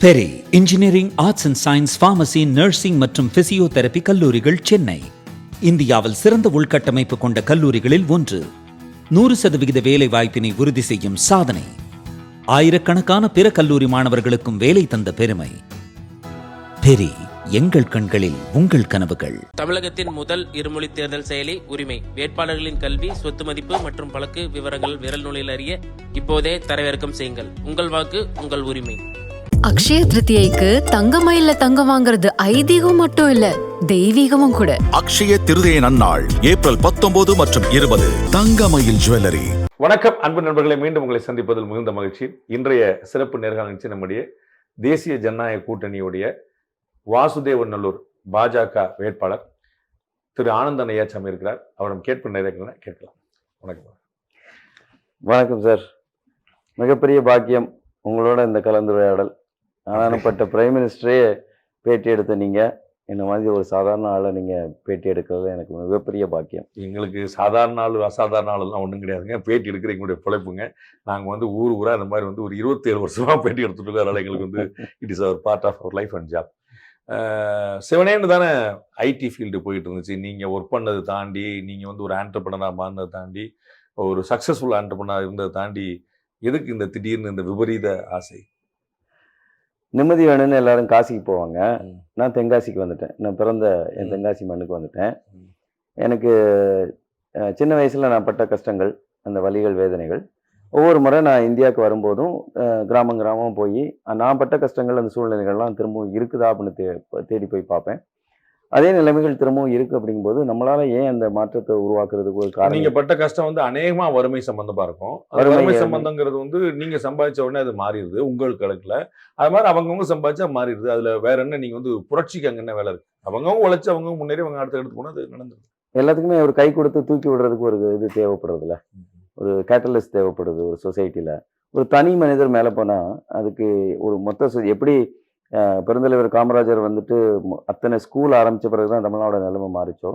Peri engineering, arts and science, pharmacy, nursing மற்றும் physiotherapy கல்லூரிகள் சென்னை. இந்தியாவில் சிறந்த உள்கட்டமைப்பு கொண்ட கல்லூரிகளில் ஒன்று. 100% வேலை வாய்ப்பினை உறுதி செய்யும் சாதனை. ஆயிரக்கணக்கான பிற கல்லூரி மாணவர்களுக்கும் வேலை தந்த பெருமை. பெரி, எங்கள் கண்களில் உங்கள் கனவுகள். தமிழகத்தின் முதல் இருமொழி தேர்தல் செயலி உரிமை. வேட்பாளர்களின் கல்வி, சொத்து மதிப்பு மற்றும் வழக்கு விவரங்கள் விரல் நுழையில் அறிய இப்போதே தரவிறக்கம் செய்யுங்கள். உங்கள் வாக்கு உங்கள் உரிமை. அக்ஷய திருதியைக்கு தங்கமயில்ல தங்கம் வாங்குறது ஐதீகம் மட்டும் இல்ல, தெய்வீகமும் கூட. அக்ஷய திருதியை நன்னாள் ஏப்ரல் 19 மற்றும் 20. தங்கமயில் ஜுவல்லரி. வணக்கம் அன்பு நண்பர்களை, மீண்டும் உங்களை சந்திப்பதில் மிகுந்த மகிழ்ச்சி. இன்றைய சிறப்பு நேர்காணல் நிகழ்ச்சி நம்முடைய தேசிய ஜனநாயக கூட்டணியுடைய வாசுதேவநல்லூர் பாஜக வேட்பாளர் திரு ஆனந்தன் ஐயாச்சாமி இருக்கிறார். அவரிடம் கேட்பு நேரங்களை கேட்கலாம். வணக்கம். வணக்கம் சார். மிகப்பெரிய பாக்கியம் உங்களோட இந்த கலந்துரையாடல். ஆனானப்பட்ட பிரைம் மினிஸ்டரே பேட்டி எடுத்த நீங்கள் இந்த மாதிரி ஒரு சாதாரண ஆளை நீங்கள் பேட்டி எடுக்கிறது எனக்கு மிகப்பெரிய பாக்கியம். எங்களுக்கு சாதாரண ஆள் அசாதாரண ஆளுலாம் ஒன்றும் கிடையாதுங்க. பேட்டி எடுக்கிற எங்களுடைய பிழைப்புங்க. நாங்கள் ஊராக இந்த மாதிரி ஒரு 27 வருஷமாக பேட்டி எடுத்துட்டு அதனால் எங்களுக்கு it is our part of our life and job. சிவனேன்னு தானே ஐடி ஃபீல்டு போயிட்டு இருந்துச்சு. நீங்கள் ஒர்க் பண்ணதை தாண்டி, நீங்கள் ஒரு ஆண்டர்பிரனராக மாறினதை தாண்டி, ஒரு சக்ஸஸ்ஃபுல் ஆண்டர்பிரனராக இருந்ததை தாண்டி, எதுக்கு இந்த திடீர்னு இந்த விபரீத ஆசை? நிம்மதி வேணும்னு எல்லாரும் காசிக்கு போவாங்க. நான் தென்காசிக்கு வந்துட்டேன். நான் பிறந்த என் தென்காசி மண்ணுக்கு வந்துட்டேன். எனக்கு சின்ன வயசில் நான் பட்ட கஷ்டங்கள், அந்த வலிகள், வேதனைகள், ஒவ்வொரு முறை நான் இந்தியாவுக்கு வரும்போதும் கிராமம் போய் நான் பட்ட கஷ்டங்கள், அந்த சூழ்நிலைகள்லாம் திரும்பவும் இருக்குதா அப்படின்னு தேடி போய் பார்ப்பேன். அதே நிலைமைகள் திரும்பவும் இருக்கு. அப்படிங்கும்போது நம்மளால ஏன் அந்த மாற்றத்தை உருவாக்குறதுக்கு ஒரு காரணம். நீங்க பட்ட கஷ்டம் அநேகமா வறுமை சம்பந்தமா இருக்கும். வறுமை சம்பந்தங்கிறது நீங்க சம்பாதிச்ச உடனே அது மாறிடுது உங்கள் கணக்குல. அது மாதிரி அவங்கவுங்க சம்பாதிச்சா மாறிடுது. அதுல வேற என்ன நீங்க புரட்சிக்கு அங்க என்ன வேலை இருக்கு? அவங்கவுங்க உழைச்சு அவங்க முன்னேறி அவங்க அடுத்த எடுத்து போனா அது நடந்துருக்கு. எல்லாத்துக்குமே ஒரு கை கொடுத்து தூக்கி விடுறதுக்கு ஒரு இது தேவைப்படுறதுல, ஒரு கேட்டலிஸ்ட் தேவைப்படுது. ஒரு சொசைட்டில ஒரு தனி மனிதர் மேல போனா அதுக்கு ஒரு மொத்த எப்படி பெருந்தலைவர் காமராஜர் அத்தனை ஸ்கூல் ஆரம்பித்த பிறகு தான் தமிழ்நாடு நிலைமை மாறிச்சோ,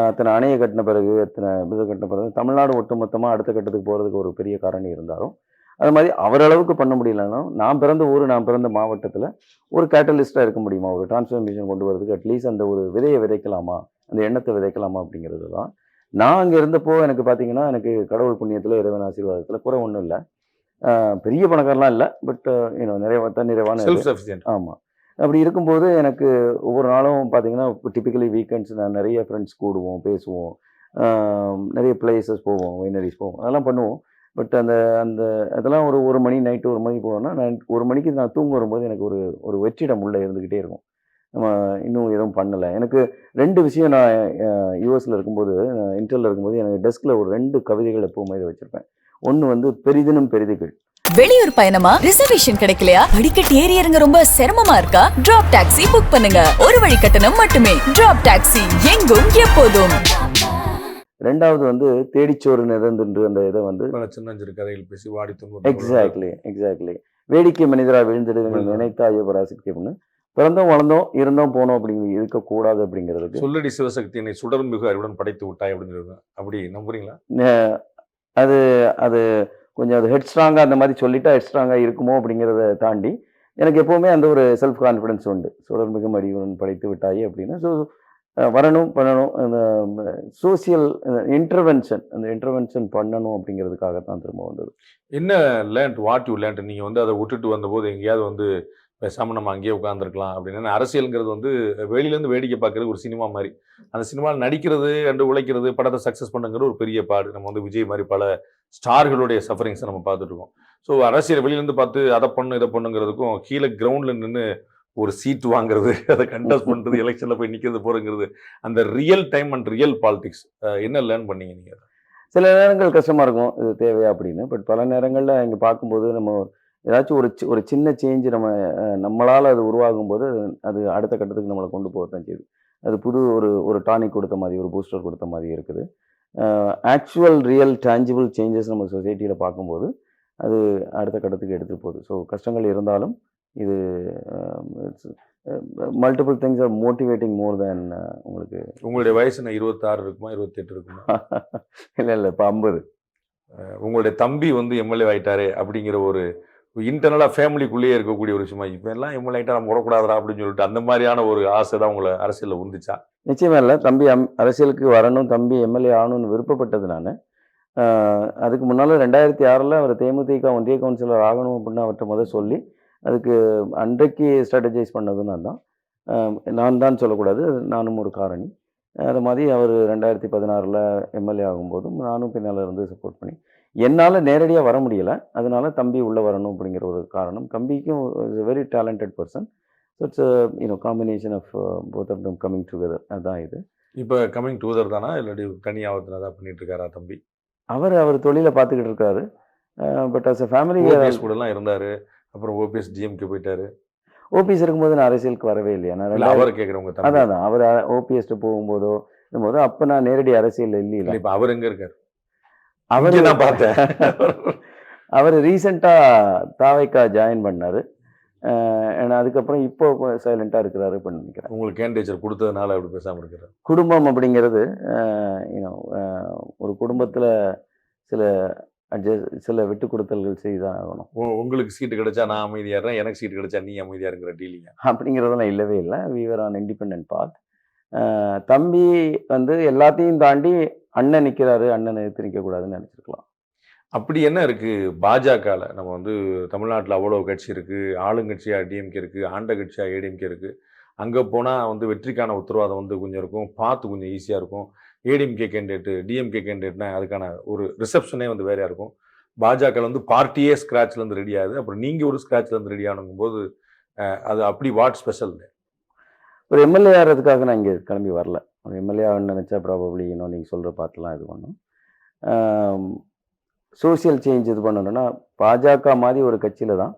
அத்தனை அணையை கட்டின பிறகு, அத்தனை இது கட்டின பிறகு தமிழ்நாடு ஒட்டுமொத்தமாக அடுத்த கட்டத்துக்கு போகிறதுக்கு ஒரு பெரிய காரணி இருந்தாலும், அது மாதிரி அவரளவுக்கு பண்ண முடியலன்னா நான் பிறந்த ஊர், நான் பிறந்த மாவட்டத்தில் ஒரு கேட்டலிஸ்ட்டாக இருக்க முடியுமா? ஒரு டிரான்ஸ்ஃபர்மேஷன் கொண்டு வரதுக்கு அட்லீஸ்ட் அந்த ஒரு விதையை விதைக்கலாமா, அந்த எண்ணத்தை விதைக்கலாமா அப்படிங்கிறது தான். நான் அங்கே இருந்தப்போ எனக்கு பார்த்தீங்கன்னா, எனக்கு கடவுள் புண்ணியத்தில், இறைவன் ஆசீர்வாதத்தில் குறை ஒன்றும் இல்லை. பெரிய பணக்காரலாம் இல்லை, பட் நிறைய தன்னிறைவான. ஆமாம். அப்படி இருக்கும்போது எனக்கு ஒவ்வொரு நாளும் பார்த்தீங்கன்னா, டிப்பிக்கலி வீக்கெண்ட்ஸ் நான் நிறைய ஃப்ரெண்ட்ஸ் கூடுவோம், பேசுவோம், நிறைய பிளேசஸ் போவோம், வைனரிஸ் போவோம், அதெல்லாம் பண்ணுவோம். பட் அதெல்லாம் ஒரு மணி, நைட்டு 1 மணிக்கு போவோம்னா, நான் 1 மணிக்கு நான் தூங்க வரும்போது எனக்கு ஒரு வெற்றிடம் உள்ளே இருந்துக்கிட்டே இருக்கும். நம்ம இன்னும் எதுவும் பண்ணலை. எனக்கு 2 விஷயம். நான் யூஎஸில் இருக்கும்போது, இன்டர்ல இருக்கும்போது எனக்கு டெஸ்கில் ஒரு 2 கவிதைகள் எப்பவுமே வச்சுருப்பேன். ஒன்று பெரிதினும் பெரிதுகள். வெளியூர் பயணமா? ரிசர்வேஷன் கிடைக்கலையா? படிக்கட்டு ஏறி இறங்க ரொம்ப சிரமமா இருக்கா? டிராப் டாக்ஸி புக் பண்ணுங்க. ஒரு வழி கட்டணம் மட்டுமே. டிராப் டாக்ஸி, எங்கும் எப்போதும். ரெண்டாவது தேடிச்சோறு நிறந்து அந்த இதை சின்னஞ்சிறு கதைகள் பேசி வாடி துன்பம். எக்ஸாக்ட்லி. வேடிக்கை மனிதரா விழுந்துடுங்க நினைத்தா ஐயோ பராசக்தி அப்படின்னு. பிறந்தோம், வளர்ந்தோம், இருந்தோம், போனோம் அப்படிங்கிறது இருக்கக்கூடாது அப்படிங்கிறதுக்கு. சொல்லடி சிவசக்தியினை சுடரும் மிகு அறிவுடன் படைத்து விட்டாய் அப்படிங்கிறது. அப்படி நம்புறீங்களா? அது கொஞ்சம் அது ஹெட் ஸ்ட்ராங்காக அந்த மாதிரி சொல்லிட்டா ஹெட் ஸ்ட்ராங்காக இருக்குமோ அப்படிங்கிறத தாண்டி எனக்கு எப்போவுமே அந்த ஒரு செல்ஃப் கான்ஃபிடென்ஸ் உண்டு. சுடர்மிகு அறிவுடன் படைத்து விட்டாயே அப்படின்னு. ஸோ வரணும், பண்ணணும், அந்த சோசியல் இன்டர்வென்ஷன், அந்த இன்டர்வென்ஷன் பண்ணணும் அப்படிங்கிறதுக்காகத்தான் திரும்ப வந்தது. என்ன லேண்ட், வாட் யூ லேண்ட்? நீங்கள் அதை விட்டுட்டு வந்தபோது எங்கேயாவது பேசாமல் நம்ம அங்கேயே உட்காந்துருக்கலாம் அப்படின்னு. அரசியலுங்கிறது வெளியிலேருந்து வேடிக்கை பார்க்குறது ஒரு சினிமா மாதிரி. அந்த சினிமாவில் நடிக்கிறது, உழைக்கிறது, படத்தை சக்ஸஸ் பண்ணுங்கிறது ஒரு பெரிய பாடு. நம்ம விஜய் மாதிரி பல ஸ்டார்களுடைய சஃபரிங்ஸை நம்ம பார்த்துட்டு இருக்கோம். ஸோ அரசியல் வெளியிலேருந்து பார்த்து அதை பண்ணு இதை பண்ணுங்கிறதுக்கும், கீழே கிரவுண்டில் நின்று ஒரு சீட் வாங்குறது, அதை கண்டெஸ்ட் பண்ணுறது, எலெக்ஷனில் போய் நிற்கிறது போகிறங்கிறது, அந்த real time and real politics என்ன லேர்ன் பண்ணீங்க நீங்கள்? சில நேரங்கள் கஷ்டமாக இருக்கும், இது தேவையா அப்படின்னு. பட் பல நேரங்களில் இங்கே பார்க்கும்போது நம்ம ஏதாச்சும் ஒரு சின்ன சேஞ்ச் நம்மளால் அது உருவாகும் போது அது அடுத்த கட்டத்துக்கு நம்மளை கொண்டு போகத்தான் செய்யுது. அது புது ஒரு டானிக் கொடுத்த மாதிரி, ஒரு பூஸ்டர் கொடுத்த மாதிரி இருக்குது. ஆக்சுவல் ரியல் டேஞ்சிபிள் சேஞ்சஸ் நம்ம சொசைட்டியில் பார்க்கும்போது அது அடுத்த கட்டத்துக்கு எடுத்துகிட்டு போகுது. ஸோ கஷ்டங்கள் இருந்தாலும் இது மல்டிபிள் திங்ஸ் ஆர் மோட்டிவேட்டிங் மோர் தேன். உங்களுடைய வயசு 26 இருக்குமா, 28 இருக்குமா? இல்லை, இப்போ 50. உங்களுடைய தம்பி எம்எல்ஏ ஆயிட்டாரே அப்படிங்கிற இன்டர்னலாக ஃபேமிலிக்குள்ளேயே இருக்கக்கூடிய ஒரு விஷயமா இப்போ எல்லாம் எம்எல்ஏட்டா நம்ம விடக்கூடாதா அப்படின்னு சொல்லிட்டு அந்த மாதிரியான ஒரு ஆசை தான் உங்களை அரசியலில் உந்துச்சா? நிச்சயமா இல்லை. தம்பி அரசியலுக்கு வரணும், தம்பி எம்எல்ஏ ஆகணும்னு விருப்பப்பட்டது நான். அதுக்கு முன்னால் 2006 அவர் தேமுதிக ஒன்றிய கவுன்சிலர் ஆகணும் அப்படின்னு அவர்கிட்ட சொல்லி அதுக்கு அன்றைக்கு ஸ்ட்ராட்டஜைஸ் பண்ணதும் நான் தான் சொல்லக்கூடாது, நானும் ஒரு காரணி. அது மாதிரி அவர் 2016 எம்எல்ஏ ஆகும்போதும் நானும் பின்னால் இருந்து சப்போர்ட் பண்ணி என்னால் நேரடியாக வர முடியலை. அதனால தம்பி உள்ளே வரணும் அப்படிங்கிற ஒரு காரணம். தம்பிக்கும் is very talented person. So it's combination of both of them coming together. அதுதான் இது. இப்போ கம்மிங் டுகெதர் தானா இல்லாட்டி தனியாக தான் பண்ணிட்டு இருக்காரா தம்பி? அவர் தொழிலை பார்த்துக்கிட்டு இருக்காரு. But as a family OPS கூடலாம் இருந்தார். அப்புறம் ஓபிஎஸ் டிஎம்கே போயிட்டாரு. ஓபிஎஸ் இருக்கும்போது நான் அரசியலுக்கு வரவே இல்லையா? நான் அவர் கேட்குறவங்க அதான் அவர் ஓபிஎஸ்ட்டு போகும்போதோ இருக்கும்போது அப்போ நான் நேரடி அரசியல் இல்லை. இப்போ அவர் எங்கே இருக்கார்? அவர் நான் பார்த்தேன். அவர் ரீசெண்டாக தாவைக்கா ஜாயின் பண்ணார். அதுக்கப்புறம் இப்போ சைலண்டாக இருக்கிறாரு அப்படின்னு நினைக்கிறேன். உங்களுக்கு கேண்டிடேச்சர் கொடுத்ததுனால அப்படி பேசாமல் இருக்கிறார். குடும்பம் அப்படிங்கிறது ஒரு குடும்பத்தில் சில விட்டு கொடுத்தல்கள் செய்தான் ஆகணும். உங்களுக்கு சீட்டு கிடைச்சா நான் அமைதியாகிறேன், எனக்கு சீட்டு கிடைச்சா நீ அமைதியாருங்கிற டீலிங்க அப்படிங்கிறதெல்லாம் இல்லவே இல்லை. வி வர் ஆன் இண்டிபெண்டன்ட் பாத். தம்பி எல்லாத்தையும் தாண்டி அண்ணன் நிற்கிறாரு, அண்ணனை எதிர்த்து நிற்கக்கூடாதுன்னு நினச்சிருக்கலாம். அப்படி என்ன இருக்குது பாஜகவில்? நம்ம தமிழ்நாட்டில் அவ்வளோ கட்சி இருக்குது. ஆளுங்கட்சியாக டிஎம்கே இருக்குது, ஆண்ட கட்சியாக ஏடிஎம்கே இருக்குது. அங்கே போனால் வெற்றிக்கான உத்தரவாதம் கொஞ்சம் இருக்கும், பார்த்து கொஞ்சம் ஈஸியாக இருக்கும். ஏடிஎம்கே கேண்டிடேட்டு டிஎம்கே கேண்டிடேட்னா அதுக்கான ஒரு ரிசப்ஷனே வேறையாக இருக்கும். பாஜகவில் பார்ட்டியே ஸ்க்ராட்ச்லேருந்து ரெடி ஆகுது. அப்புறம் நீங்கள் ஒரு ஸ்க்ராட்ச்லேருந்து ரெடி ஆனுங்கும்போது அது அப்படி வாட் ஸ்பெஷல்? ஒரு எம்எல்ஏ ஆகிறதுக்காக நான் இங்கே கிளம்பி வரல. ஒரு எம்எல்ஏ ஆகணும்னு நினச்சா ப்ராபப்ளி நீங்கள் சொல்கிற பார்த்துலாம் இது பண்ணும். சோசியல் சேஞ்ச் இது பண்ணணும்னா பாஜக மாதிரி ஒரு கட்சியில் தான்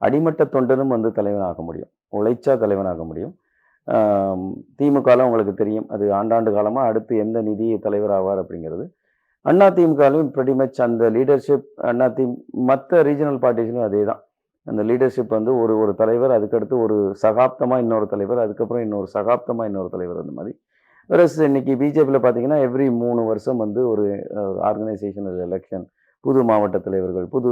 அடிமட்ட தொண்டனும் தலைவனாக முடியும், உழைச்சா தலைவனாக முடியும். திமுகவில் உங்களுக்கு தெரியும், அது ஆண்டாண்டு காலமாக அடுத்து எந்த நிதி தலைவர் ஆவார் அப்படிங்கிறது. அண்ணா திமுகலையும் ப்ரெட்டி மச் அந்த லீடர்ஷிப் மற்ற ரீஜனல் பார்ட்டிஸ்லையும் அதே தான். அந்த லீடர்ஷிப் ஒரு தலைவர், அதுக்கடுத்து ஒரு சகாப்தமாக இன்னொரு தலைவர், அதுக்கப்புறம் இன்னொரு சகாப்தமாக இன்னொரு தலைவர், அந்த மாதிரி. வேற இன்னைக்கு பிஜேபியில் பார்த்தீங்கன்னா எவ்ரி 3 வருஷம் ஒரு ஆர்கனைசேஷனல் எலெக்ஷன், புது மாவட்ட தலைவர்கள், புது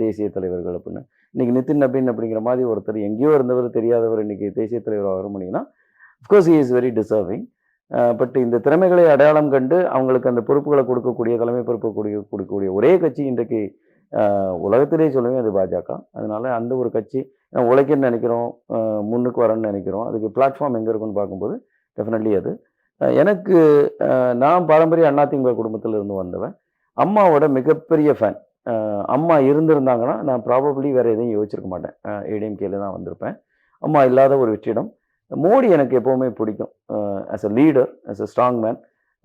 தேசிய தலைவர்கள் அப்படின்னு. இன்னைக்கு நிதின் நபீன் அப்படிங்கிற மாதிரி ஒருத்தர் எங்கேயோ இருந்தவர் தெரியாதவர் இன்னைக்கு தேசிய தலைவராக வர முடியும்னா of course he is very deserving. But இந்த திறமைகளை அடையாளம் கண்டு அவங்களுக்கு அந்த பொறுப்புகளை கொடுக்கக்கூடிய, தலைமை பொறுப்பு கொடுக்கக்கூடிய ஒரே கட்சி இன்றைக்கு உலகத்திலே சொல்லுவேன் அது பாஜக. அதனால அந்த ஒரு கட்சி உழைக்கன்னு நினைக்கிறோம், முன்னுக்கு வரணும்னு நினைக்கிறோம். அதுக்கு பிளாட்ஃபார்ம் எங்கே இருக்குன்னு பார்க்கும்போது டெஃபினெட்லி அது எனக்கு. நான் பாரம்பரிய அதிமுக குடும்பத்தில் இருந்து வந்தவன், அம்மாவோட மிகப்பெரிய ஃபேன். அம்மா இருந்திருந்தாங்கன்னா நான் ப்ராபப்ளி வேறு எதையும் யோசிச்சிருக்க மாட்டேன், ஏடிஎம்கேல தான் வந்திருப்பேன். அம்மா இல்லாத ஒரு வெற்றிடம். மோடி எனக்கு எப்போவுமே பிடிக்கும். As a leader, as a strong man,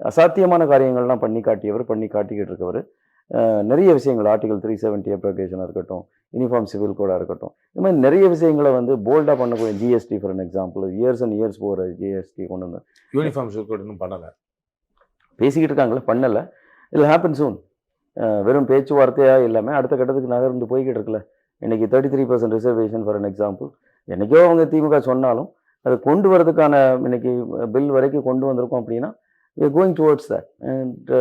அசாத்தியமான காரியங்கள்லாம் பண்ணி காட்டிக்கிட்டு இருக்கவர். நிறைய விஷயங்கள், ஆர்டிகல் 370 அப்ளிகேஷனாக இருக்கட்டும், யூனிஃபார்ம் சிவில் கோடாக இருக்கட்டும், இந்த மாதிரி நிறைய விஷயங்களை போல்டாக பண்ணக்கூடிய GST for an example, years and years போகிற ஜிஎஸ்டி கொண்டு வந்து யூனிஃபார்ம் சிவில் கோட் இன்னும் பண்ணலை, பேசிக்கிட்டு இருக்காங்களே, பண்ணலை. இதில் ஹேப்பன் சூன். வெறும் பேச்சுவார்த்தையாக இல்லாமல் அடுத்த கட்டத்துக்கு நகர்ந்து போய்கிட்டு இருக்குல்ல. இன்றைக்கி 33% ரிசர்வேஷன் ஃபார் அன் எக்ஸாம்பிள். என்றைக்கோ அவங்க திமுக சொன்னாலும் அதை கொண்டு வரதுக்கான இன்னைக்கு பில் வரைக்கும் கொண்டு வந்திருக்கோம். அப்படின்னா going towards that and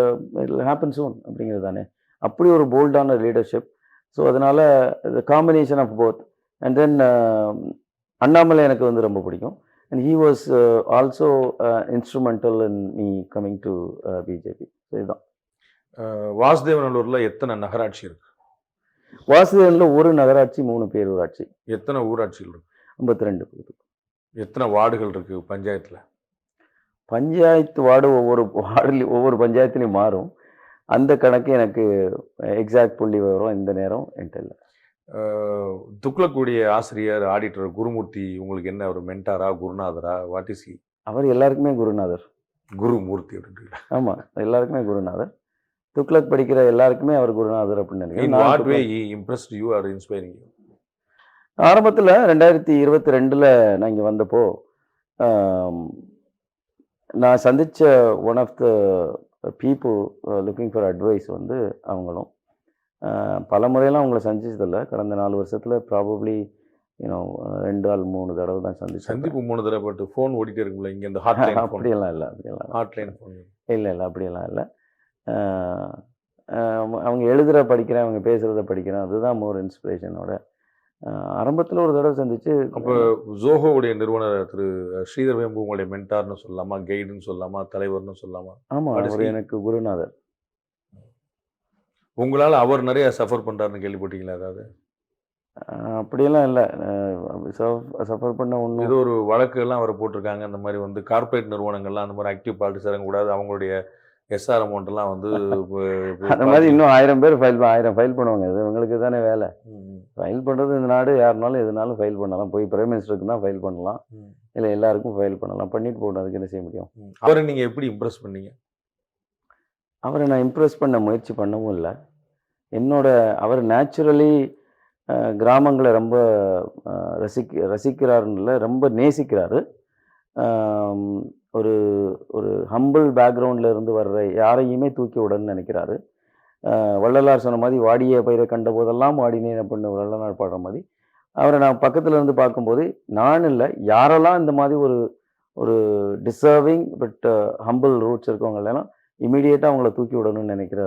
it happen soon அப்படிங்கிறது தானே. அப்படி ஒரு போல்டான லீடர்ஷிப். ஸோ அதனால் the combination of both. And then Annamalai எனக்கு ரொம்ப பிடிக்கும். And he was also instrumental in me coming to BJP. இதுதான். வாசுதேவநல்லூரில் எத்தனை நகராட்சி இருக்கு? வாசுதேவனில் ஒரு நகராட்சி, 3 பேரூராட்சி. எத்தனை ஊராட்சிகள் இருக்கு? 52. எத்தனை வார்டுகள் இருக்கு பஞ்சாயத்தில்? பஞ்சாயத்து வார்டு ஒவ்வொரு பஞ்சாயத்துலையும் மாறும். அந்த கணக்கு எனக்கு எக்ஸாக்ட் புள்ளி வரும் இந்த நேரம் என்கிட்ட இல்லை. துக்ளக்குடிய ஆசிரியர் ஆடிட்டர் குருமூர்த்தி உங்களுக்கு என்ன ஒரு மென்டாரா, குருநாதரா, வாட் இஸ் ஹி? அவர் எல்லாருக்குமே குருநாதர். குருமூர்த்தி அப்படின்னு. ஆமாம், எல்லாருக்குமே குருநாதர். துக்ளக் படிக்கிற எல்லாருக்குமே அவர் குருநாதர் அப்படின்னு நினைக்கிறேன். ஆரம்பத்தில் 2022 நான் இங்கே வந்தப்போ நான் சந்தித்த one of the people looking for advice அவங்களும். பல முறையெல்லாம் அவங்கள சந்திச்சதில்லை. கடந்த 4 வருஷத்தில் ப்ராபப்ளி 2 ஆள் 3 தடவை தான் சந்திப்பு 3 தடவை. பட் ஃபோன் ஓடிட்டே இருக்குங்களா இங்கே? இந்த ஹாட்லைன் அப்படியெல்லாம் இல்லை. ஹாட்லைன் ஃபோன் இல்லை, அப்படியெல்லாம் இல்லை. அவங்க எழுதுகிற படிக்கிறேன், அவங்க பேசுகிறத படிக்கிறேன், அதுதான் மோர் இன்ஸ்பிரேஷனோட ஆரம்பத்தில் ஒரு தடவை சந்திச்சு. அப்போ ஜோஹோவுடைய நிறுவனர் திரு ஸ்ரீதர் வேம்பு உங்களுடைய மென்டார்னு சொல்லலாமா, கைடுன்னு சொல்லலாமா, தலைவர்னு சொல்லலாமா? ஆமாம், What is அவர் he? எனக்கு குருநாதர். உங்களால் அவர் நிறைய சஃபர் பண்ணுறாருன்னு கேள்விப்பட்டீங்களா? அதாவது அப்படியெல்லாம் இல்லை, சஃபர் பண்ண ஒன்றும். ஏதோ ஒரு வழக்கு எல்லாம் அவரை போட்டிருக்காங்க. அந்த மாதிரி வந்து கார்ப்பரேட் நிறுவனங்கள்லாம் அந்த மாதிரி ஆக்டிவ் பார்ட்டிஸ் இறங்கக்கூடாது, அவங்களுடைய எஸ்ஆர் அமௌண்ட் எல்லாம் வந்து அந்த மாதிரி இன்னும் 1000 பேர் 1000 ஃபைல் பண்ணுவாங்க. இது இவங்களுக்கு தானே வேலை. ம், ஃபைல் பண்ணுறது இந்த நாடு, யாருனாலும் எதுனாலும் ஃபைல் பண்ணலாம். போய் பிரைம் மினிஸ்டருக்கு தான் ஃபைல் பண்ணலாம், ம், இல்லை எல்லாருக்கும் ஃபைல் பண்ணலாம். பண்ணிட்டு போகணும், அதுக்கு என்ன செய்ய முடியும். ம். அவரை நீங்கள் எப்படி இம்ப்ரெஸ் பண்ணீங்க? அவரை நான் இம்ப்ரெஸ் பண்ண முயற்சி பண்ணவும் இல்லை. அவர் நேச்சுரலி கிராமங்களை ரொம்ப ரசிக்கிறாருன்னு இல்லை, ரொம்ப நேசிக்கிறாரு. ஒரு ஒரு ஹம்பிள் பேக்ரவுண்டில் இருந்து வர்ற யாரையுமே தூக்கி விடணும்னு நினைக்கிறாரு. வள்ளலார் சொன்ன மாதிரி வாடிய பயிரை கண்ட போதெல்லாம் வாடினேன் அப்படின்னு வள்ளலார் பாடுற மாதிரி அவரை நான் பக்கத்தில் இருந்து பார்க்கும்போது, நான் இல்லை, யாரெல்லாம் இந்த மாதிரி ஒரு ஒரு டிசர்விங் பட் ஹம்பிள் ரூட்ஸ் இருக்கவங்களெல்லாம் இமீடியட்டாக அவங்கள தூக்கி விடணும்னு நினைக்கிற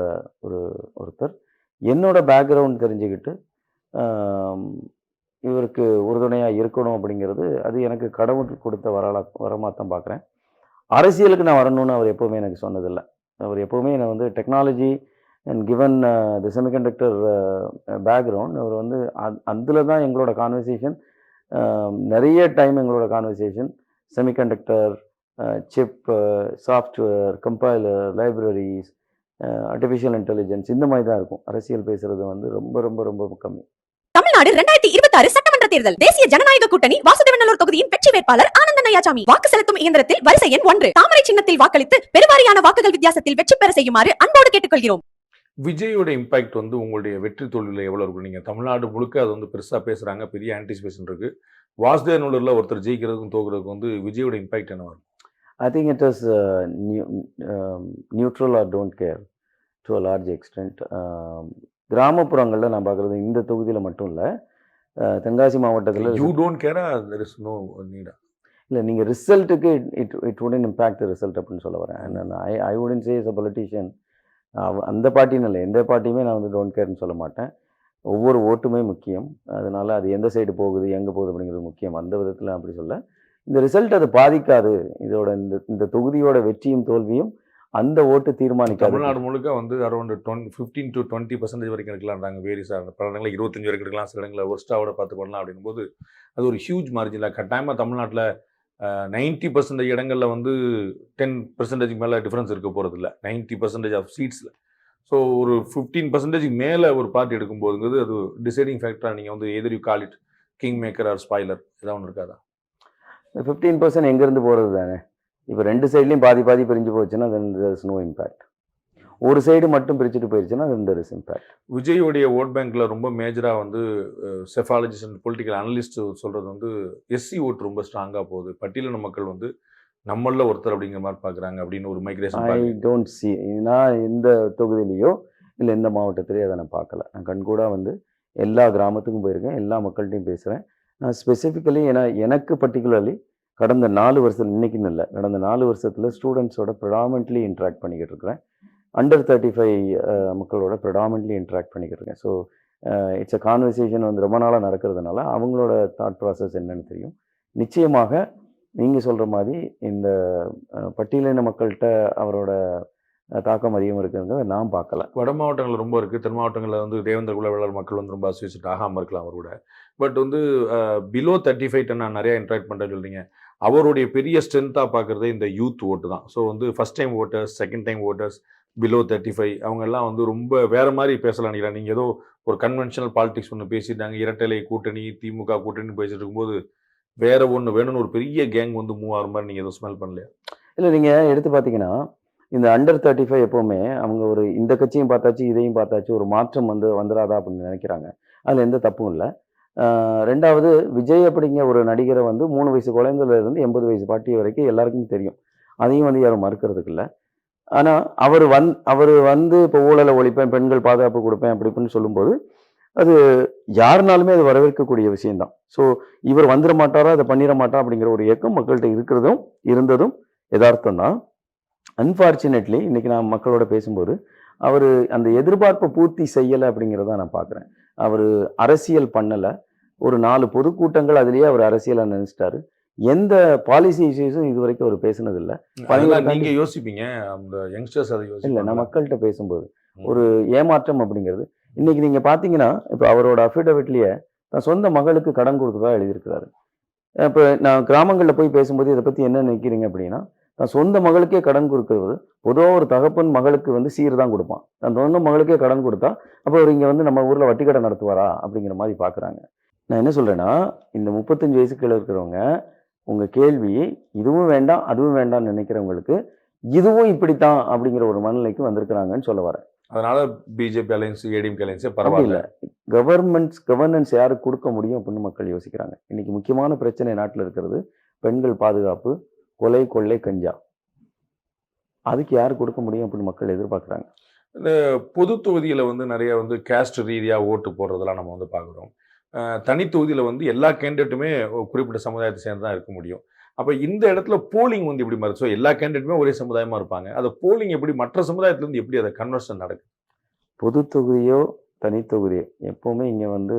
ஒருத்தர். என்னோட பேக்ரவுண்ட் தெரிஞ்சுக்கிட்டு இவருக்கு உறுதுணையாக இருக்கணும் அப்படிங்கிறது, அது எனக்கு கடவுள் கொடுத்த வரமாக தான் பார்க்குறேன். அரசியலுக்கு நான் வரணும்னு அவர் எப்போவுமே எனக்கு சொன்னதில்லை. அவர் எப்போவுமே என்னை வந்து technology and given the semiconductor background, அவர் வந்து அதில் தான் எங்களோட கான்வர்சேஷன், நிறைய டைம் எங்களோட conversation semiconductor, chip, software, compiler, libraries, artificial intelligence, இந்த மாதிரி தான் இருக்கும். அரசியல் பேசுகிறது வந்து ரொம்ப ரொம்ப ரொம்ப கம்மி. தமிழ்நாடு 2026 சட்டமன்ற தேர்தல். தேசிய ஜனநாயக கூட்டணி வாசுதேவநல்லூர் தொகுதியின் வெற்றி வேட்பாளர் ஆனந்தன் ஐயாசாமி. வாக்கு செலுத்தும் இயந்திரத்தில் வரிசை எண் 1 தாமரை சின்னத்தில் வாக்களித்து பெருவாரியான வாக்குகள் வித்தியாசத்தில் வெற்றி பெற செய்யுமாறு அன்போடு கேட்டுக்கொள்கிறோம். விஜயோட இம்பாக்ட் வந்து உங்களுடைய வெற்றி தோல்வியில் எவ்வளோ இருக்கும்? நீங்கள் தமிழ்நாடு முழுக்க அது வந்து பெருசாக பேசுகிறாங்க, பெரிய ஆன்டிசிபேஷன் இருக்குது. வாசுதேவநல்லூரில் ஒருத்தர் ஜெயிக்கிறதுக்கும் தோக்குறதுக்கும் வந்து விஜயோட இம்பாக்ட் என்ன வரும்? I think it is neutral or don't care to a large extent. கிராமப்புறங்களில் நான் பார்க்குறது இந்த தொகுதியில் மட்டும் இல்லை, தென்காசி மாவட்டத்தில். You don't care, there is no நீடா? இல்லை, நீங்கள் ரிசல்ட்டுக்கு இட் வுடன் இம்பேக்ட் ரிசல்ட் அப்படின்னு சொல்ல வரேன். ஐ வுடன் சே எஸ் அ பொலிட்டிஷியன். அந்த பார்ட்டின்னு இல்லை, எந்த பார்ட்டியுமே நான் வந்து டோன்ட் கேர்னு சொல்ல மாட்டேன். ஒவ்வொரு ஓட்டுமே முக்கியம். அதனால் அது எந்த சைடு போகுது, எங்கே போகுது அப்படிங்கிறது முக்கியம். அந்த விதத்தில் அப்படி சொல்ல, இந்த ரிசல்ட் அது பாதிக்காது. இதோட இந்த தொகுதியோட வெற்றியும் தோல்வியும் அந்த ஓட்டு தீர்மானிக்காது. தமிழ்நாடு முழுக்க வந்து அரௌண்ட் 15 to 20% வரைக்கும் எடுக்கலான்றாங்க. வேரியஸ் பல இடங்களில் 25 வரைக்கும் எடுக்கலாம், சில இடங்களில் ஒர்ஸ்டாவோட பார்த்து பண்ணலாம். அப்படின்னும் போது அது ஒரு ஹியூஜ் மார்ஜினில் கட்டாயமாக தமிழ்நாட்டில் 90% இடங்களில் வந்து 10% மேலே டிஃப்ரென்ஸ் இருக்க போகிறது இல்லை, 90% ஆஃப் சீட்ஸில். ஸோ ஒரு 15% மேலே ஒரு பார்ட்டி எடுக்கும்போதுங்கிறது அது டிசைடிங் ஃபேக்டராக நீங்கள் வந்து எதிர் you call it king maker R spoiler ஏதாவது ஒன்று இருக்காதா? 15% எங்கேருந்து போகிறது தானே. இப்போ 2 சைட்லேயும் பாதி பாதி பிரிஞ்சு போச்சுன்னா there is no impact. ஒரு சைடு மட்டும் பிரிச்சுட்டு போயிடுச்சுன்னா there is impact. விஜயோடைய ஓட் பேங்க்கில் ரொம்ப மேஜராக வந்து செஃபாலஜிஸ்ட் அண்ட் பொலிட்டிக்கல் அனலிஸ்ட் சொல்கிறது வந்து எஸ்சி ஓட்டு ரொம்ப ஸ்ட்ராங்காக போகுது, பட்டியலின மக்கள் வந்து நம்மள ஒருத்தர் அப்படிங்கிற மாதிரி பார்க்குறாங்க அப்படின்னு ஒரு மைக்ரேஷன். I don't see. நான் இந்த தொகுதியிலையோ இல்லை இந்த மாவட்டத்திலேயோ அதை நான் பார்க்கல. நான் கண்கூடாக வந்து எல்லா கிராமத்துக்கும் போயிருக்கேன், எல்லா மக்கள்கிட்டையும் பேசுகிறேன். நான் ஸ்பெசிஃபிக்கலி எனக்கு பர்டிகுலர்லி கடந்த 4 வருஷத்தில், இன்றைக்கின்னு இல்லை, கடந்த 4 வருஷத்தில் ஸ்டூடெண்ட்ஸோட ப்ரிடாமெண்ட்லி இன்ட்ராக்ட் பண்ணிக்கிட்டு இருக்கிறேன். அண்டர் 35 மக்களோட ப்ரிடாமெண்ட்லி இன்ட்ராக்ட் பண்ணிக்கிட்டு இருக்கேன். ஸோ இட்ஸ் அ கான்வர்சேஷன் வந்து ரொம்ப நாளாக நடக்கிறதுனால அவங்களோட தாட் ப்ராசஸ் என்னன்னு தெரியும். நிச்சயமாக நீங்கள் சொல்கிற மாதிரி இந்த பட்டியலின மக்கள்கிட்ட அவரோட தாக்கம் அதிகம் இருக்குங்கிறத நான் பார்க்கல. வட மாவட்டங்களில் ரொம்ப இருக்குது, தென் மாவட்டங்களில் வந்து தேவேந்திர குல வேளாளர் மக்கள் வந்து ரொம்ப அசோசியேட் ஆகாமல் இருக்கலாம் அவர் கூட. பட் வந்து பிலோ 35 நான் நிறையா இன்ட்ராக்ட் பண்ணுறேன்னு சொல்கிறீங்க. அவருடைய பெரிய ஸ்ட்ரென்த்தாக பார்க்குறதே இந்த யூத் ஓட்டு தான். ஸோ வந்து first time voters, second time voters, below 35 அவங்கெல்லாம் வந்து ரொம்ப வேறு மாதிரி பேசலாம் நினைக்கிறேன். நீங்கள் ஏதோ ஒரு கன்வென்ஷனல் பாலிடிக்ஸ் ஒன்று பேசிட்டாங்க, இரட்டலை கூட்டணி, திமுக கூட்டணி பேசிட்டு இருக்கும்போது வேற ஒன்று வேணும்னு ஒரு பெரிய கேங் வந்து மூவ் ஆகிற மாதிரி நீங்கள் எதுவும் ஸ்மெல் பண்ணலையா? இல்லை, நீங்கள் எடுத்து பார்த்தீங்கன்னா இந்த அண்டர் 35 எப்போவுமே அவங்க ஒரு இந்த கட்சியும் பார்த்தாச்சு, இதையும் பார்த்தாச்சு, ஒரு மாற்றம் வந்துடாதா அப்படின்னு நினைக்கிறாங்க. அதில் எந்த தப்பும் இல்லை. ரெண்டாவது, விஜய் அப்படிங்கிற ஒரு நடிகரை வந்து 3 வயசு குழந்தையிலேருந்து 80 வயசு பாட்டி வரைக்கும் எல்லாருக்கும் தெரியும். அதையும் வந்து யாரும் மறுக்கிறதுக்கு இல்லை. ஆனால் அவர் வந்து இப்போ ஊழலை ஒழிப்பேன், பெண்கள் பாதுகாப்பு கொடுப்பேன் அப்படி இப்படின்னு சொல்லும்போது அது யாருனாலுமே அது வரவேற்கக்கூடிய விஷயம்தான். ஸோ இவர் வந்துட மாட்டாரா, அதை பண்ணிட மாட்டா அப்படிங்கிற ஒரு இயக்கம் மக்கள்கிட்ட இருந்ததும் யதார்த்தம் தான். அன்ஃபார்ச்சுனேட்லி இன்னைக்கு நான் மக்களோட பேசும்போது அவர் அந்த எதிர்பார்ப்பை பூர்த்தி செய்யலை அப்படிங்கிறத நான் பார்க்குறேன். அவர் அரசியல் பண்ணலை, ஒரு 4 பொதுக்கூட்டங்கள் அதுலயே அவர் அரசியலா நினைச்சிட்டாரு. எந்த பாலிசி இஷ்யூஸும் இது வரைக்கும் அவர் பேசினதில்ல. அதெல்லாம் நீங்க யோசிப்பீங்க, அந்த யங்ஸ்டர்ஸ் அதை இல்ல, யோசிப்பாங்க. நான் மக்கள்கிட்ட பேசும்போது ஒரு ஏமாற்றம் அப்படிங்கிறது இன்னைக்கு நீங்க பாத்தீங்கன்னா, இப்ப அவரோட அஃபிடவிட்லயே தான் சொந்த மகளுக்கு கடன் கொடுத்ததா எழுதியிருக்கிறாரு. இப்ப நான் கிராமங்கள்ல போய் பேசும்போது இதை பத்தி என்ன நினைக்கிறீங்க அப்படின்னா, தான் சொந்த மகளுக்கே கடன் கொடுக்கிறது பொதுவாக ஒரு தகப்பன் மகளுக்கு வந்து சீர் தான் கொடுப்பான். தன் சொந்த மகளுக்கே கடன் கொடுத்தா அப்போ அவர் இங்க வந்து நம்ம ஊர்ல வட்டி கடன் நடத்துவாரா அப்படிங்கிற மாதிரி பாக்குறாங்க. நான் என்ன சொல்றேன்னா, இந்த 35 வயசுக்குள்ள இருக்கிறவங்க உங்க கேள்வி இதுவும் வேண்டாம் அதுவும் வேண்டாம்னு நினைக்கிறவங்களுக்கு இதுவும் இப்படித்தான் அப்படிங்கிற ஒரு மனநிலைக்கு வந்திருக்கிறாங்கன்னு சொல்ல வரேன். அதனால பிஜேபி அலையன்ஸ், ஏடிஎம்கே அலையன்ஸே அப்படி பரவாயில்ல. இல்ல, கவர்னன்ஸ் யாருக்கு கொடுக்க முடியும் அப்படின்னு மக்கள் யோசிக்கிறாங்க. இன்னைக்கு முக்கியமான பிரச்சனை நாட்டில் இருக்கிறது பெண்கள் பாதுகாப்பு, கொலை, கொள்ளை, கஞ்சா. அதுக்கு யார் கொடுக்க முடியும் அப்படின்னு மக்கள் எதிர்பார்க்குறாங்க. இந்த பொது தொகுதியில வந்து நிறைய வந்து கேஸ்ட் ரீதியா ஓட்டு போடுறதெல்லாம் நம்ம வந்து பார்க்குறோம். தனி தொகுதியில வந்து எல்லா கேண்டிடேட்டுமே குறிப்பிட்ட சமுதாயத்தை சேர்ந்து தான் இருக்க முடியும். அப்ப இந்த இடத்துல போலிங் வந்து எப்படி மாறுது? ஸோ எல்லா கேண்டிடேட்டுமே ஒரே சமுதாயமா இருப்பாங்க. அந்த போலிங் எப்படி மற்ற சமுதாயத்துல இருந்து எப்படி அதை கன்வர்ஷன் நடக்குது? பொது தொகுதியோ தனி தொகுதியோ எப்பவுமே இங்க வந்து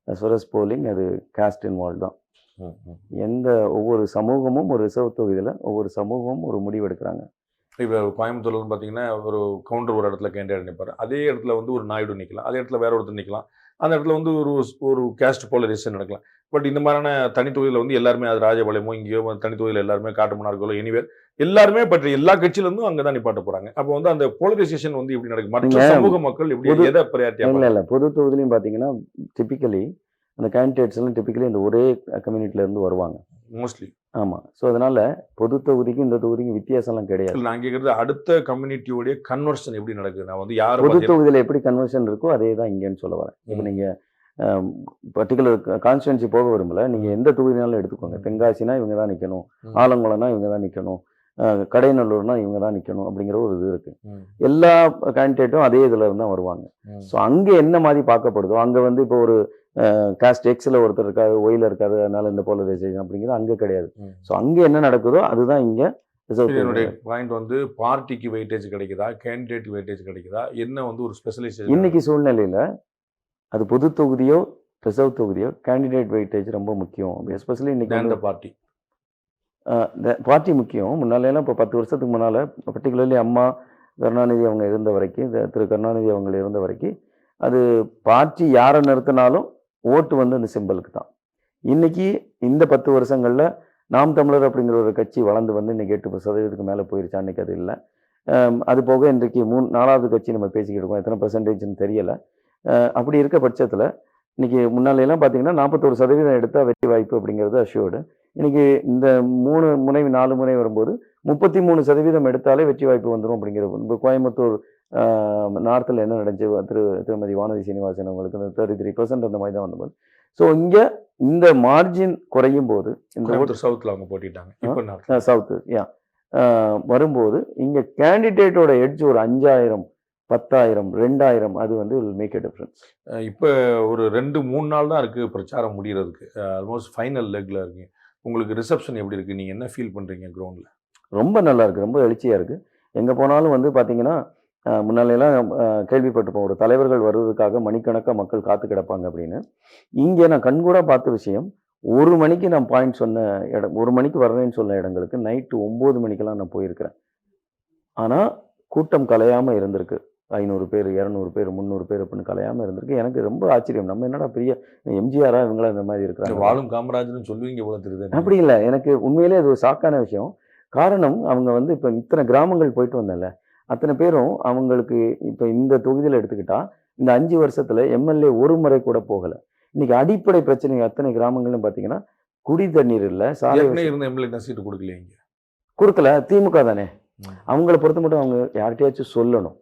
சொரஸ் போலிங் அது காஸ்ட் இன்வால்வ் தான். எந்த ஒவ்வொரு சமூகமும் ஒரு ரிசர்வ் தொகுதியில ஒவ்வொரு சமூகமும் ஒரு முடிவு எடுக்கிறாங்க. இப்போ கோயம்புத்தூர்ல வந்து பார்த்தீங்கன்னா ஒரு கவுண்டர் ஒரு இடத்துல கேண்டிடேட் நிற்பாரு. அதே இடத்துல வந்து ஒரு நாயுடு நிற்கலாம், அதே இடத்துல வேற ஒருத்தர் நிற்கலாம். அந்த இடத்துல வந்து ஒரு கேஸ்ட் போலரைசேஷன் நடக்கலாம். பட் இந்த மாதிரியான தனி தொகுதியில் வந்து எல்லாருமே அது ராஜபாளையமோ இங்கேயோ தனி தொகுதியில் எல்லாருமே காட்டுமன்னார்களோ எனிவேர் எல்லாருமே பற்றி எல்லா கட்சியிலேருந்தும் அங்கே தான் நிப்பாட்ட போறாங்க. அப்போ வந்து அந்த போலரைசேஷன் வந்து எப்படி நடக்கும்? மற்ற சமூக மக்கள் எப்படி எதை பிரியாரிட்டியா? இல்ல பொது தொகுதியிலையும் பார்த்தீங்கன்னா டிபிக்கலி அந்த கேண்டிடேட்ஸ் எல்லாம் டிபிக்கலி இந்த ஒரே கம்யூனிட்டில இருந்து வருவாங்க மோஸ்ட்லி. ஆமா. ஸோ அதனால பொது தொகுதிக்கும் இந்த தொகுதிக்கும் வித்தியாசம்லாம் கிடையாது. நான் கேட்கறது அடுத்த கம்யூனிட்டியோடைய கன்வர்ஷன் எப்படி நடக்குது? நான் வந்து யார் பொது தொகுதியில எப்படி கன்வர்ஷன் இருக்கோ அதே தான் இங்கேன்னு சொல்ல வரேன். இப்போ நீங்க பர்டிகுலர் கான்ஸ்டுவன்சி போக விரும்பல, நீங்க எந்த தொகுதினாலும் எடுத்துக்கோங்க. தென்காசினா இவங்க தான் நிக்கணும், ஆலங்குளம்னா இவங்க தான் நிக்கணும், கடைநல்லூர்னா இவங்க தான் நிக்கணும் அப்படிங்கிற ஒரு இது இருக்கு. எல்லா கேண்டிடேட்டும் அதே இதுல இருந்தா வருவாங்க. ஸோ அங்க என்ன மாதிரி பார்க்கப்படுதோ அங்க வந்து இப்போ ஒரு காஸ்ட் எக்ஸ்ல ஒருத்தர் இருக்காரு, ஒயில இருக்காரு, அதனால இந்த போலரைசேஷன் அப்படிங்கிறது அங்க கிடையாது. ஸோ அங்க என்ன நடக்குதோ அதுதான் இங்க. என்னுடைய பாயிண்ட் வந்து பார்ட்டிக்கு வெயிட்டேஜ் கிடைக்குதா, கேண்டிடேட் வெயிட்டேஜ் கிடைக்குதா, என்ன வந்து ஒரு ஸ்பெஷலைசேஷன் இன்னைக்கு சூழ்நிலையில அது பொது தொகுதியோ ரிசர்வ் தொகுதியோ கேண்டிடேட் வெயிட்டேஜ் ரொம்ப முக்கியம். எஸ்பெஷலி இன்னைக்கு பார்ட்டி பார்ட்டி முக்கியம். முன்னாலாம் இப்போ 10 வருஷத்துக்கு முன்னால பர்டிகுலர்லி அம்மா கருணாநிதி அவங்க இருந்த வரைக்கும், திரு கருணாநிதி அவங்க இருந்த வரைக்கும் அது பார்ட்டி யாரை நிறுத்தினாலும் ஓட்டு வந்து அந்த சிம்பலுக்கு தான். இன்னைக்கு இந்த 10 வருஷங்கள்ல நாம் தமிழர் அப்படிங்கிற ஒரு கட்சி வளர்ந்து வந்து இன்னைக்கு 8% மேலே போயிருச்சா? அன்னைக்கு அது இல்லை. அது போக இன்றைக்கு 4வது கட்சி நம்ம பேசிக்கிட்டு இருக்கோம், எத்தனை பெர்சன்டேஜ்னு தெரியல. அப்படி இருக்க பட்சத்தில் இன்னைக்கு முன்னாலையெல்லாம் பார்த்தீங்கன்னா 41% எடுத்தால் வெற்றி வாய்ப்பு அப்படிங்கிறது அஷ்யூர்டு. இன்னைக்கு இந்த 3 முனை 4 முனை வரும்போது 33% எடுத்தாலே வெற்றி வாய்ப்பு வந்துடும் அப்படிங்கிறது. இப்போ கோயம்புத்தூர் நார்த்தில் என்ன நடந்துச்சு, திருமதி வானதி சீனிவாசன் அவங்களுக்கு 33% அந்த மாதிரி தான் வந்தபோது. ஸோ இங்கே இந்த மார்ஜின் குறையும் போது இந்த சவுத்தில் அவங்க போட்டிட்டாங்க சவுத்து வரும்போது இங்கே கேண்டிடேட்டோட எட்ஜ் ஒரு 5000 10,000 2,000 அது வந்து மேக் எ டிஃபரன்ஸ். இப்போ ஒரு 2-3 நாள் தான் இருக்குது பிரச்சாரம் முடிகிறதுக்கு. ஆல்மோஸ்ட் ஃபைனல் லெக்கில் இருக்குங்க. உங்களுக்கு ரிசப்ஷன் எப்படி இருக்குது? நீங்கள் என்ன ஃபீல் பண்ணுறீங்க கிரவுண்டில்? ரொம்ப நல்லா இருக்குது, ரொம்ப எழுச்சியாக இருக்குது. எங்கே போனாலும் வந்து பார்த்தீங்கன்னா முன்னாலெல்லாம் கேள்விப்பட்டிருப்போம் ஒரு தலைவர்கள் வருவதற்காக மணிக்கணக்காக மக்கள் காத்து கிடப்பாங்க அப்படின்னு. இங்கே நான் கண்கூட பார்த்த விஷயம், 1 மணிக்கு நான் பாயிண்ட் சொன்ன இடம், 1 மணிக்கு வர்றேன்னு சொன்ன இடங்களுக்கு நைட்டு 9 மணிக்கெல்லாம் நான் போயிருக்கிறேன். ஆனால் கூட்டம் கலையாமல் இருந்திருக்கு. 500 பேர் 200 பேர் 300 பேர் அப்படின்னு கலையாமல் இருந்திருக்கு. எனக்கு ரொம்ப ஆச்சரியம். நம்ம என்னடா பெரிய எம்ஜிஆரா இவங்களா இந்த மாதிரி இருக்கிறாங்க, வாழும் காமராஜர்னு சொல்லுவீங்க போல தெரியுது. அப்படி இல்லை, எனக்கு உண்மையிலே அது ஒரு ஷாக்கான விஷயம். காரணம் அவங்க வந்து இப்போ இத்தனை கிராமங்கள் போயிட்டு வந்தேன்ல, அத்தனை பேரும் அவங்களுக்கு இப்போ இந்த தொகுதியில் எடுத்துக்கிட்டா இந்த 5 வருஷத்துல எம்எல்ஏ ஒரு முறை கூட போகலை. இன்னைக்கு அடிப்படை பிரச்சனை அத்தனை கிராமங்களும் பார்த்தீங்கன்னா குடி தண்ணீர் இல்லை, சாலை இருந்த எம்எல்ஏ சீட்டு கொடுக்கல, கொடுக்கல, திமுக தானே. அவங்கள பொறுத்த மட்டும் அவங்க யார்கிட்டயாச்சும் சொல்லணும்,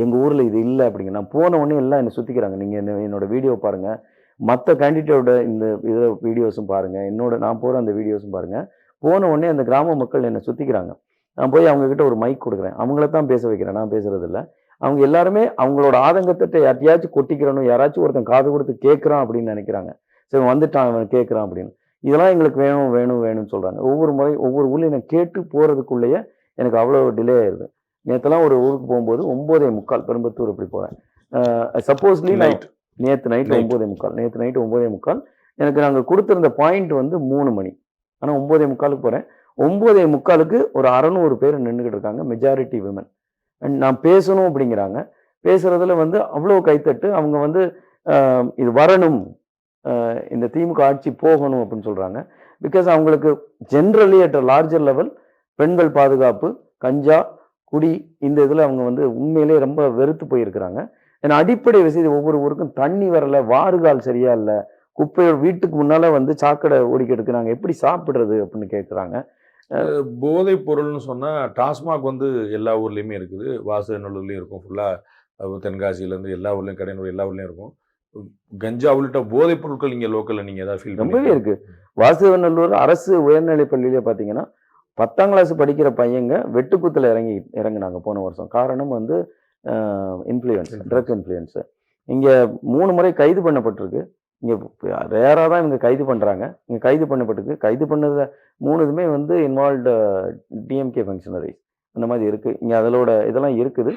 எங்கள் ஊரில் இது இல்லை அப்படிங்க. நான் போன உடனே எல்லாம் என்னை சுற்றிக்கிறாங்க. நீங்கள் என்னோட வீடியோ பாருங்கள், மற்ற கேண்டிடேட்டோட இந்த இதில் வீடியோஸும் பாருங்கள், நான் போகிற அந்த வீடியோஸும் பாருங்கள். போன உடனே அந்த கிராம மக்கள் என்னை சுற்றிக்கிறாங்க. நான் போய் அவங்கக்கிட்ட ஒரு மைக் கொடுக்குறேன், அவங்கள தான் பேச வைக்கிறேன், நான் பேசுகிறதில்ல. அவங்க எல்லாருமே அவங்களோட ஆதங்கத்தை யார்ட்டையாச்சும் கொட்டிக்கிறணும், யாராச்சும் ஒருத்தன் காது கொடுத்து கேட்குறான் அப்படின்னு நினைக்கிறாங்க. சரி வந்துட்டான் அவன் கேட்குறான் அப்படின்னு. இதெல்லாம் எங்களுக்கு வேணும் வேணும் வேணும்னு சொல்கிறாங்க. ஒவ்வொரு முறை ஒவ்வொரு ஊர்லேயும் நான் கேட்டு போகிறதுக்குள்ளேயே எனக்கு அவ்வளோ டிலே ஆயிடுது. நேற்றுலாம் ஒரு ஊருக்கு போகும்போது 9:45 பெரும்பத்தூர் இப்படி போகிறேன். சப்போஸ்லி நேற்று நைட்டு 9:45, நேற்று நைட்டு 9:45 எனக்கு நாங்கள் கொடுத்துருந்த பாயிண்ட் வந்து 3 மணி. ஆனால் 9:45 போகிறேன். 9:45 ஒரு 600 பேர் நின்றுக்கிட்டு இருக்காங்க, மெஜாரிட்டி விமன். அண்ட் நான் பேசணும் அப்படிங்கிறாங்க. பேசுறதுல வந்து அவ்வளோ கைத்தட்டு. அவங்க வந்து இது வரணும், இந்த திமுக ஆட்சி போகணும் அப்படின்னு சொல்றாங்க. பிகாஸ் அவங்களுக்கு generally at a larger level பெண்கள் பாதுகாப்பு, கஞ்சா, குடி, இந்த இதில் அவங்க வந்து உண்மையிலேயே ரொம்ப வெறுத்து போயிருக்கிறாங்க. ஏன்னா அடிப்படை வசதி ஒவ்வொரு ஊருக்கும் தண்ணி வரல, வாறுகால் சரியா இல்லை, குப்பையோட வீட்டுக்கு முன்னால வந்து சாக்கடை ஓடிக்கிட்டு நாங்கள் எப்படி சாப்பிடுறது அப்படின்னு கேட்குறாங்க. போதைப் பொருள்னு சொன்னா டாஸ்மாக் வந்து எல்லா ஊர்லேயுமே இருக்குது. வாசுதேவநல்லூர்லேயும் இருக்கும், ஃபுல்லாக தென்காசியிலேருந்து எல்லா ஊர்லேயும், கடையனூர் எல்லா ஊர்லேயும் இருக்கும். கஞ்சா உள்ளிட்ட போதைப் பொருட்கள் இங்கே லோக்கலில் நீங்கள் ஏதாவது ஃபீல் ரொம்பவே இருக்கு. வாசுதேவநல்லூர் அரசு உயர்நிலைப் பள்ளியிலே பார்த்தீங்கன்னா 10ஆம் கிளாஸ் படிக்கிற பையங்க வெட்டுக்குத்தில் இறங்கினாங்க போன வருஷம். காரணம் வந்து இன்ஃப்ளூயன்ஸ், ட்ரக் இன்ஃப்ளூயன்ஸு. இங்கே 3 முறை கைது பண்ணப்பட்டிருக்கு. இங்கே ரேராக தான் இவங்க கைது பண்ணுறாங்க. இங்கே கைது பண்ணப்பட்டிருக்கு. கைது பண்ணதில் 3 வந்து இன்வால்வ்டு டிஎம்கே ஃபங்க்ஷனரிஸ் அந்த மாதிரி இருக்குது. இங்கே அதோட இதெல்லாம் இருக்குது.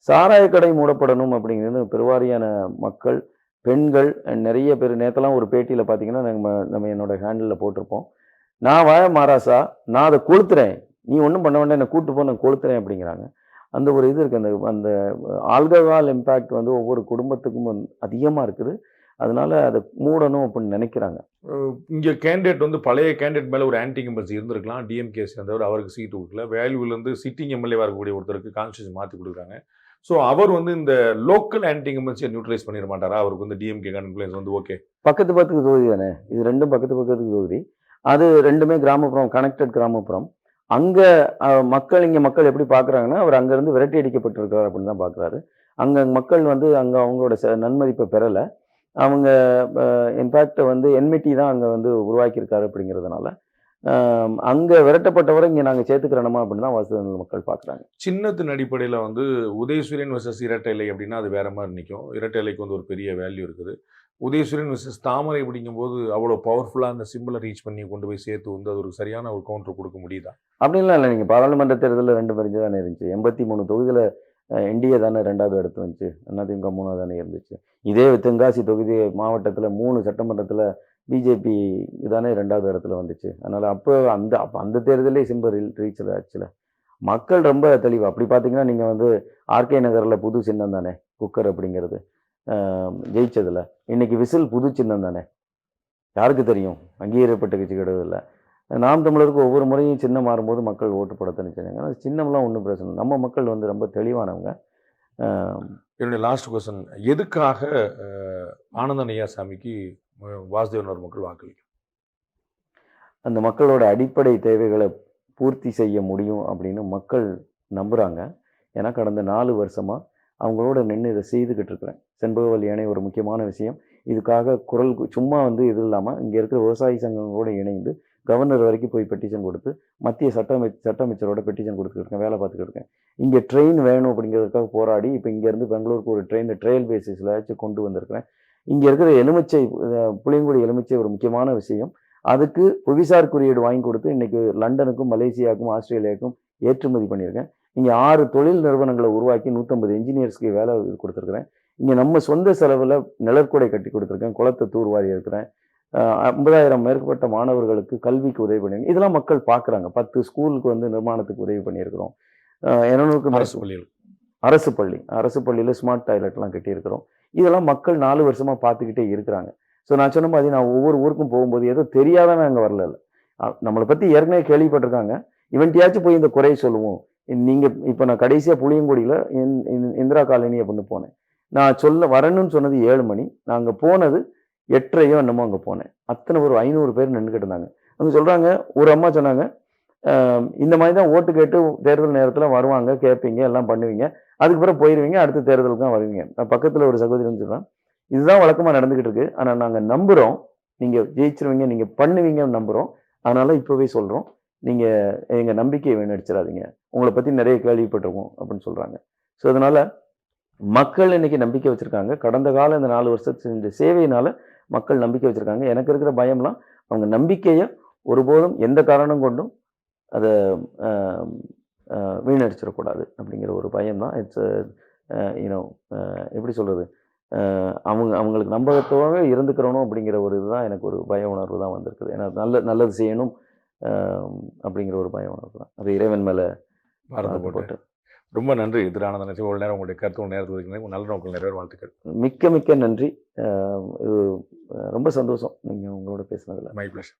சாராய கடை மூடப்படணும் அப்படிங்கிறது பெருவாரியான மக்கள், பெண்கள் நிறைய பேர். நேற்றெல்லாம் ஒரு பேட்டியில் பார்த்தீங்கன்னா நம்ம என்னோட ஹேண்டிலில் போட்டிருப்போம், நான் வாழ மாராசா, நான் அதை கொளுத்துறேன், நீ ஒன்றும் பண்ண வேண்டாம், என்னை கூட்டு போ, நான் கொளுத்துறேன் அப்படிங்கிறாங்க. அந்த ஒரு இது இருக்குது. அந்த ஆல்கஹால் இம்பேக்ட் வந்து ஒவ்வொரு குடும்பத்துக்கும் அதிகமாக இருக்குது. அதனால அதை மூடணும் அப்படின்னு நினைக்கிறாங்க. இங்கே கேண்டிடேட் வந்து பழைய கேண்டிடேட் மேலே ஒரு ஆன்டி இன்கம்பன்சி இருந்திருக்கலாம். டிஎம்கே சேர்ந்தவர், அவருக்கு சீட்டு கொடுக்கல. வேல்யூலேருந்து சிட்டிங் எம்எல்ஏவாக இருக்கக்கூடிய ஒருத்தருக்கு கான்ஸ்டியூஷன் மாற்றி கொடுக்குறாங்க. ஸோ அவர் வந்து இந்த லோக்கல் ஆன்டி இன்கம்பன்சியை நியூட்ரலைஸ் பண்ணிட மாட்டாரா? அவருக்கு வந்து டிஎம்கே இன்ஃப்ளூயன்ஸ் வந்து ஓகே. பக்கத்து தொகுதி தானே இது, ரெண்டும் பக்கத்து தொகுதி. அது ரெண்டுமே கிராமப்புறம், கனெக்டட் கிராமப்புறம். அங்கே மக்கள் எப்படி பார்க்குறாங்கன்னா, அவர் அங்கேருந்து விரட்டி அடிக்கப்பட்டிருக்கார் அப்படின்னு தான் பார்க்குறாரு. அங்கே மக்கள் வந்து அங்கே அவங்களோட நன்மதிப்பை பெறலை. அவங்க இன்ஃபேக்ட் வந்து என்மிட்டி தான் அங்கே வந்து உருவாக்கியிருக்காரு அப்படிங்கிறதுனால அங்கே விரட்டப்பட்டவரை இங்கே நாங்கள் சேர்த்துக்கிறோமா அப்படின்னு தான் வாசுதேவநல்லூர் மக்கள் பார்க்குறாங்க. சின்னத்தின் அடிப்படையில் வந்து உதயசூரியன் வர்சஸ் இரட்டை இலை அப்படின்னா அது வேற மாதிரி நிற்கும். இரட்டை இலைக்கு வந்து ஒரு பெரிய வேல்யூ இருக்குது. உதயசூரியன் வர்சஸ் தாமரை அப்படிங்கும்போது அவ்வளோ பவர்ஃபுல்லாக அந்த சிம்பிளை ரீச் பண்ணி கொண்டு போய் சேர்த்து வந்து அது ஒரு சரியான ஒரு கவுண்டர் கொடுக்க முடியுதா? அப்படின்லாம் இல்லை. நீங்கள் பாராளுமன்ற தேர்தலில் 2 பிரிஞ்சு தானே இருந்துச்சு. 83 தொகுதியில் என்டிஏ தானே 2வது இடத்து வந்துச்சு, அதிமுக 3வது தானே இருந்துச்சு. இதே தென்காசி தொகுதி மாவட்டத்தில் 3 சட்டமன்றத்தில் பிஜேபி தானே 2வது இடத்துல வந்துச்சு. அதனால் அப்போ அந்த தேர்தலே சிம்பிள் ரீச்சில் ஆச்சுல. மக்கள் ரொம்ப தெளிவாக அப்படி பார்த்தீங்கன்னா, நீங்கள் வந்து ஆர்கே நகரில் புது சின்னம் தானே குக்கர் அப்படிங்கிறது ஜெயிச்சதில். இன்னைக்கு விசில் புது சின்னம் தானே, யாருக்கு தெரியும், அங்கீகரிக்கப்பட்ட கட்சி கிடையாது இல்லை. நாம் தமிழருக்கு ஒவ்வொரு முறையும் சின்னம் மாறும்போது மக்கள் ஓட்டு போட தனிச்சாங்க. ஆனால் சின்னம்லாம் ஒன்றும் பிரச்சனை. நம்ம மக்கள் வந்து ரொம்ப தெளிவானவங்க. என்னுடைய லாஸ்ட் கொஸ்டின், எதுக்காக ஆனந்தன் ஐயாசாமிக்கு வாசுதேவநல்லூர் மக்கள் வாக்களிக்கும்? அந்த மக்களோட அடிப்படை தேவைகளை பூர்த்தி செய்ய முடியும் அப்படின்னு மக்கள் நம்புகிறாங்க. ஏன்னா கடந்த 4 வருஷமாக அவங்களோட நின்று இதை செய்துக்கிட்டு இருக்கிறேன். செண்பகவல்லி அணை ஒரு முக்கியமான விஷயம். இதுக்காக குரல் சும்மா வந்து இது இல்லாமல் இங்கே இருக்கிற விவசாய சங்கங்களோடு இணைந்து கவர்னர் வரைக்கும் போய் பெட்டிஷன் கொடுத்து, மத்திய சட்ட அமைச்சரோட பெட்டிஷன் கொடுத்துட்டு இருக்கேன், வேலை பார்த்துக்கிட்டு இருக்கேன். இங்கே ட்ரெயின் வேணும் அப்படிங்கிறதுக்காக போராடி இப்போ இங்கேருந்து பெங்களூருக்கு ஒரு ட்ரெயில் பேசிஸில் வச்சு கொண்டு வந்திருக்கிறேன். இங்கே இருக்கிற எலுமிச்சை, புளியங்குடி எலுமிச்சை ஒரு முக்கியமான விஷயம். அதுக்கு புவிசார் குறியீடு வாங்கி கொடுத்து இன்றைக்கி லண்டனுக்கும், மலேசியாவுக்கும், ஆஸ்திரேலியாவுக்கும் ஏற்றுமதி பண்ணியிருக்கேன். இங்கே 6 தொழில் நிறுவனங்களை உருவாக்கி 150 இன்ஜினியர்ஸ்க்கு வேலை கொடுத்துருக்குறேன். இங்கே நம்ம சொந்த செலவில் நிழற்குடை கட்டி கொடுத்துருக்கேன், குளத்தை தூர்வாரி இருக்கிறேன். 50,000 மேற்பட்ட மாணவர்களுக்கு கல்விக்கு உதவி பண்ணியிருக்கேன். இதெல்லாம் மக்கள் பார்க்குறாங்க. 10 ஸ்கூலுக்கு வந்து நிர்மாணத்துக்கு உதவி பண்ணியிருக்கிறோம். 200க்கும் அரசு பள்ளியில் ஸ்மார்ட் டாய்லெட்லாம் கட்டியிருக்கிறோம். இதெல்லாம் மக்கள் 4 வருஷமாக பார்த்துக்கிட்டே இருக்கிறாங்க. ஸோ நான் சொன்ன மாதிரி நான் ஒவ்வொரு ஊருக்கும் போகும்போது ஏதோ தெரியாதான் அங்கே வரல. நம்மளை பற்றி ஏற்கனவே கேள்விப்பட்டிருக்காங்க. இவன்ட்டியாச்சும் போய் இந்த குறையை சொல்லுவோம். நீங்கள் இப்போ நான் கடைசியாக புளியங்குடியில் இந்திரா காலனி அப்படின்னு போனேன். நான் வரணும்னு சொன்னது 7 மணி. நான் அங்கே போனது 8:30 என்னமோ அங்கே போனேன். அத்தனை ஒரு 500 பேர் நின்றுக்கிட்டு இருந்தாங்க. அவங்க சொல்கிறாங்க, ஒரு அம்மா சொன்னாங்க, இந்த மாதிரி தான் ஓட்டு கேட்டு தேர்தல் நேரத்தில் வருவாங்க, கேட்பீங்க, எல்லாம் பண்ணுவீங்க, அதுக்கப்புறம் போயிடுவீங்க, அடுத்த தேர்தலுக்கு தான் வருவீங்க. நான் பக்கத்தில் ஒரு சகோதரின்னு சொல்கிறேன், இதுதான் வழக்கமாக நடந்துக்கிட்டு இருக்கு. ஆனால் நாங்கள் நம்புகிறோம், நீங்கள் ஜெயிச்சிருவீங்க, நீங்கள் பண்ணுவீங்கன்னு நம்புகிறோம். அதனால் இப்போவே சொல்கிறோம், நீங்கள் எங்கள் நம்பிக்கையை வீணடிச்சிடாதீங்க, உங்களை பற்றி நிறைய கேள்விப்பட்டிருக்கோம் அப்படின்னு சொல்கிறாங்க. ஸோ அதனால் மக்கள் இன்னைக்கு நம்பிக்கை வச்சுருக்காங்க. கடந்த காலம் இந்த 4 வருஷத்து செஞ்ச சேவையினால் மக்கள் நம்பிக்கை வச்சுருக்காங்க. எனக்கு இருக்கிற பயம்லாம் அவங்க நம்பிக்கையை ஒருபோதும் எந்த காரணம் கொண்டும் அதை வீணடிச்சிடக்கூடாது அப்படிங்கிற ஒரு பயம் தான். இட்ஸ் எப்படி சொல்கிறது, அவங்களுக்கு நம்பகத்தோடு இருந்துக்கிறணும் அப்படிங்கிற ஒரு இதுதான் எனக்கு ஒரு பய உணர்வு தான் வந்திருக்குது. ஏன்னா நல்லது செய்யணும் அப்படிங்கிற ஒரு பய உணர்வு தான். அது இறைவன் மேலே மறந்து போட்டு. ரொம்ப நன்றி திரு ஆனந்தன். இவ்வளோ நேரம் உங்களுடைய கருத்து நேரத்தில் இருக்கிறீங்க. நல்ல நோக்கில் நிறைய வாழ்த்துக்கள். மிக்க மிக்க நன்றி. இது ரொம்ப சந்தோஷம் நீங்கள் உங்களோட பேசுனதில். My pleasure.